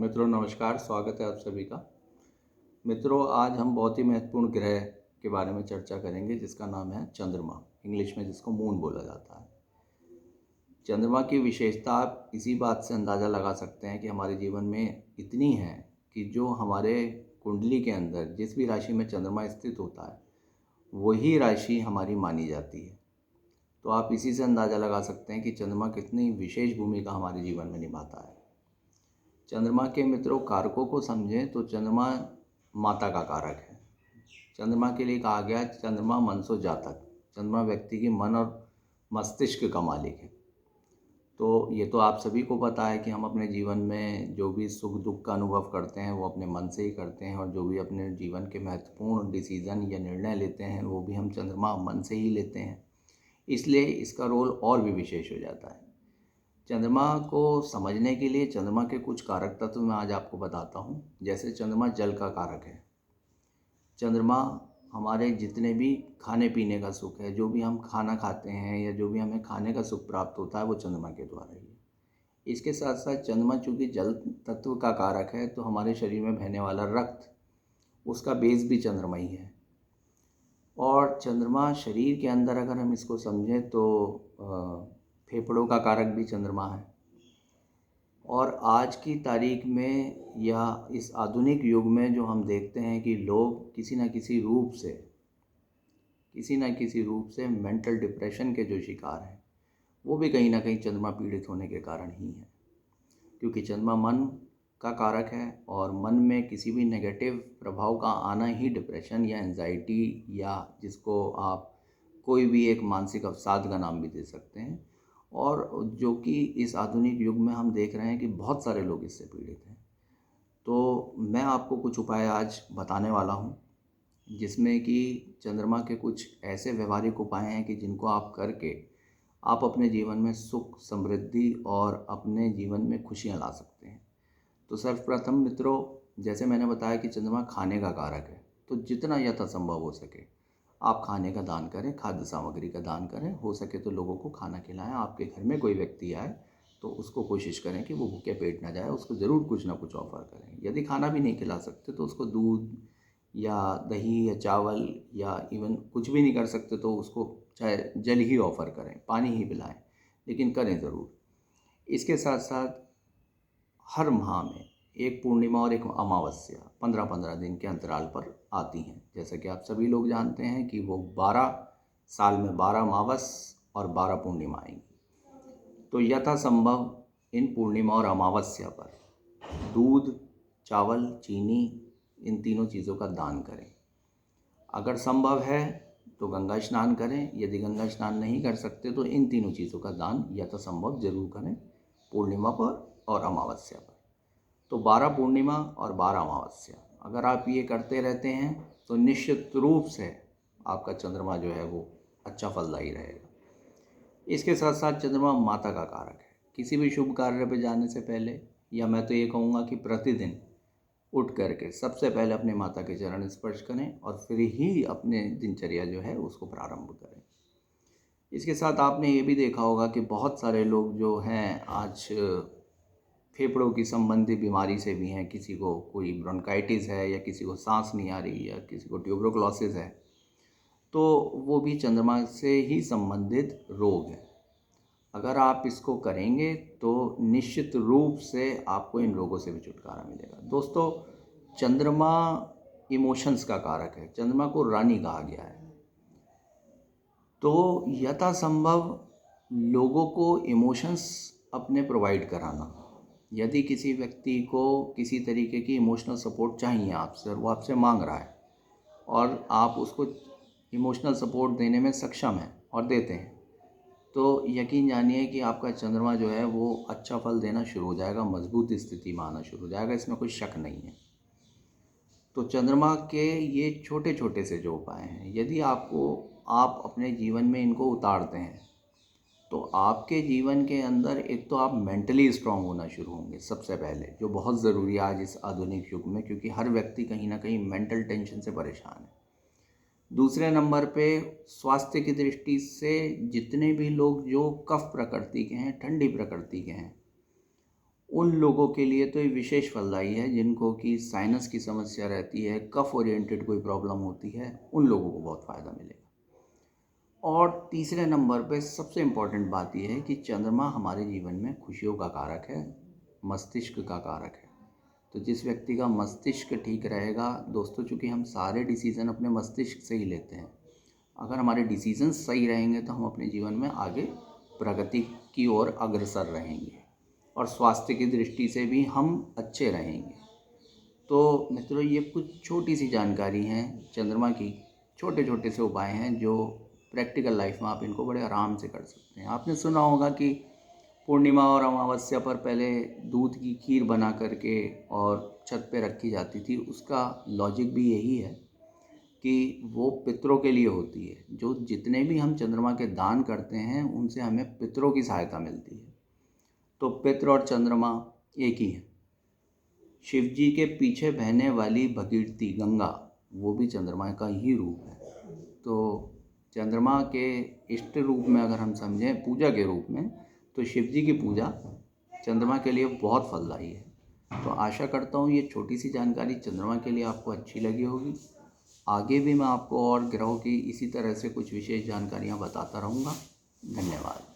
मित्रों नमस्कार, स्वागत है आप सभी का। मित्रों आज हम बहुत ही महत्वपूर्ण ग्रह के बारे में चर्चा करेंगे जिसका नाम है चंद्रमा, इंग्लिश में जिसको मून बोला जाता है। चंद्रमा की विशेषता आप इसी बात से अंदाज़ा लगा सकते हैं कि हमारे जीवन में इतनी है कि जो हमारे कुंडली के अंदर जिस भी राशि में चंद्रमा स्थित होता है वही राशि हमारी मानी जाती है। तो आप इसी से अंदाज़ा लगा सकते हैं कि चंद्रमा कितनी विशेष भूमिका हमारे जीवन में निभाता है। चंद्रमा के मित्रों कारकों को समझें तो चंद्रमा माता का कारक है। चंद्रमा के लिए कहा गया चंद्रमा मनसो जातक, चंद्रमा व्यक्ति की मन और मस्तिष्क का मालिक है। तो ये तो आप सभी को पता है कि हम अपने जीवन में जो भी सुख दुख का अनुभव करते हैं वो अपने मन से ही करते हैं, और जो भी अपने जीवन के महत्वपूर्ण डिसीज़न या निर्णय लेते हैं वो भी हम चंद्रमा मन से ही लेते हैं, इसलिए इसका रोल और भी विशेष हो जाता है। चंद्रमा को समझने के लिए चंद्रमा के कुछ कारक तत्व मैं आज आपको बताता हूँ। जैसे चंद्रमा जल का कारक है। चंद्रमा हमारे जितने भी खाने पीने का सुख है, जो भी हम खाना खाते हैं या जो भी हमें खाने का सुख प्राप्त होता है वो चंद्रमा के द्वारा ही है। इसके साथ साथ चंद्रमा चूँकि जल तत्व का कारक है तो हमारे शरीर में बहने वाला रक्त, उसका बेस भी चंद्रमा ही है। और चंद्रमा शरीर के अंदर अगर हम इसको समझें तो फेफड़ों का कारक भी चंद्रमा है। और आज की तारीख में या इस आधुनिक युग में जो हम देखते हैं कि लोग किसी न किसी रूप से मेंटल डिप्रेशन के जो शिकार हैं वो भी कहीं ना कहीं चंद्रमा पीड़ित होने के कारण ही है, क्योंकि चंद्रमा मन का कारक है और मन में किसी भी नेगेटिव प्रभाव का आना ही डिप्रेशन या एंजाइटी या जिसको आप कोई भी एक मानसिक अवसाद का नाम भी दे सकते हैं, और जो कि इस आधुनिक युग में हम देख रहे हैं कि बहुत सारे लोग इससे पीड़ित हैं। तो मैं आपको कुछ उपाय आज बताने वाला हूं जिसमें कि चंद्रमा के कुछ ऐसे व्यवहारिक उपाय हैं कि जिनको आप करके आप अपने जीवन में सुख समृद्धि और अपने जीवन में खुशियां ला सकते हैं। तो सर्वप्रथम मित्रों, जैसे मैंने बताया कि चंद्रमा खाने का कारक है, तो जितना यथासंभव हो सके आप खाने का दान करें, खाद्य सामग्री का दान करें। हो सके तो लोगों को खाना खिलाएं। आपके घर में कोई व्यक्ति आए तो उसको कोशिश करें कि वो भूखे पेट ना जाए, उसको ज़रूर कुछ ना कुछ ऑफ़र करें। यदि खाना भी नहीं खिला सकते तो उसको दूध या दही या चावल या इवन कुछ भी नहीं कर सकते तो उसको चाहे जल ही ऑफ़र करें, पानी ही पिलाएं, लेकिन करें ज़रूर। इसके साथ साथ हर माह में एक पूर्णिमा और एक अमावस्या 15-15 दिन के अंतराल पर आती हैं। जैसा कि आप सभी लोग जानते हैं कि वो 12 साल में 12 अमावस और 12 पूर्णिमा आएंगी। तो यथासंभव इन पूर्णिमा और अमावस्या पर दूध, चावल, चीनी, इन तीनों चीज़ों का दान करें। अगर संभव है तो गंगा स्नान करें। यदि गंगा स्नान नहीं कर सकते तो इन तीनों चीज़ों का दान यथासंभव जरूर करें, पूर्णिमा पर और अमावस्या पर। तो 12 पूर्णिमा और 12 अमावस्या अगर आप ये करते रहते हैं तो निश्चित रूप से आपका चंद्रमा जो है वो अच्छा फलदायी रहेगा। इसके साथ साथ चंद्रमा माता का कारक है। किसी भी शुभ कार्य पर जाने से पहले, या मैं तो ये कहूँगा कि प्रतिदिन उठ करके सबसे पहले अपने माता के चरण स्पर्श करें और फिर ही अपने दिनचर्या जो है उसको प्रारंभ करें। इसके साथ आपने ये भी देखा होगा कि बहुत सारे लोग जो हैं आज फेफड़ों की संबंधी बीमारी से भी हैं। किसी को कोई ब्रोंकाइटिस है या किसी को सांस नहीं आ रही या किसी को ट्यूबरकुलोसिस है, तो वो भी चंद्रमा से ही संबंधित रोग है। अगर आप इसको करेंगे तो निश्चित रूप से आपको इन रोगों से भी छुटकारा मिलेगा। दोस्तों, चंद्रमा इमोशंस का कारक है। चंद्रमा को रानी कहा गया है। तो यथासंभव लोगों को इमोशंस अपने प्रोवाइड कराना। यदि किसी व्यक्ति को किसी तरीके की इमोशनल सपोर्ट चाहिए आपसे और वो आपसे मांग रहा है और आप उसको इमोशनल सपोर्ट देने में सक्षम हैं और देते हैं, तो यकीन जानिए कि आपका चंद्रमा जो है वो अच्छा फल देना शुरू हो जाएगा, मजबूत स्थिति में आना शुरू हो जाएगा। इसमें कोई शक नहीं है। तो चंद्रमा के ये छोटे छोटे से जो उपाय हैं, यदि आप अपने जीवन में इनको उतारते हैं तो आपके जीवन के अंदर एक तो आप मेंटली स्ट्रांग होना शुरू होंगे सबसे पहले, जो बहुत ज़रूरी है आज इस आधुनिक युग में, क्योंकि हर व्यक्ति कहीं ना कहीं मेंटल टेंशन से परेशान है। दूसरे नंबर पे स्वास्थ्य की दृष्टि से जितने भी लोग जो कफ प्रकृति के हैं, ठंडी प्रकृति के हैं, उन लोगों के लिए तो ये विशेष फलदायी है जिनको कि साइनस की समस्या रहती है, कफ ओरिएंटेड कोई प्रॉब्लम होती है, उन लोगों को बहुत फ़ायदा मिलेगा। और तीसरे नंबर पे सबसे इम्पॉर्टेंट बात यह है कि चंद्रमा हमारे जीवन में खुशियों का कारक है, मस्तिष्क का कारक है। तो जिस व्यक्ति का मस्तिष्क ठीक रहेगा, दोस्तों चूँकि हम सारे डिसीज़न अपने मस्तिष्क से ही लेते हैं, अगर हमारे डिसीज़न सही रहेंगे तो हम अपने जीवन में आगे प्रगति की ओर अग्रसर रहेंगे और स्वास्थ्य की दृष्टि से भी हम अच्छे रहेंगे। तो मित्रों, ये कुछ छोटी सी जानकारी हैं चंद्रमा की, छोटे छोटे से उपाय हैं जो प्रैक्टिकल लाइफ में आप इनको बड़े आराम से कर सकते हैं। आपने सुना होगा कि पूर्णिमा और अमावस्या पर पहले दूध की खीर बना करके और छत पे रखी जाती थी। उसका लॉजिक भी यही है कि वो पितरों के लिए होती है। जो जितने भी हम चंद्रमा के दान करते हैं उनसे हमें पितरों की सहायता मिलती है। तो पितर और चंद्रमा एक ही है। शिव जी के पीछे बहने वाली भगीरथी गंगा, वो भी चंद्रमा का ही रूप है। तो चंद्रमा के इष्ट रूप में अगर हम समझें, पूजा के रूप में, तो शिव जी की पूजा चंद्रमा के लिए बहुत फलदायी है। तो आशा करता हूँ ये छोटी सी जानकारी चंद्रमा के लिए आपको अच्छी लगी होगी। आगे भी मैं आपको और ग्रहों की इसी तरह से कुछ विशेष जानकारियाँ बताता रहूँगा। धन्यवाद।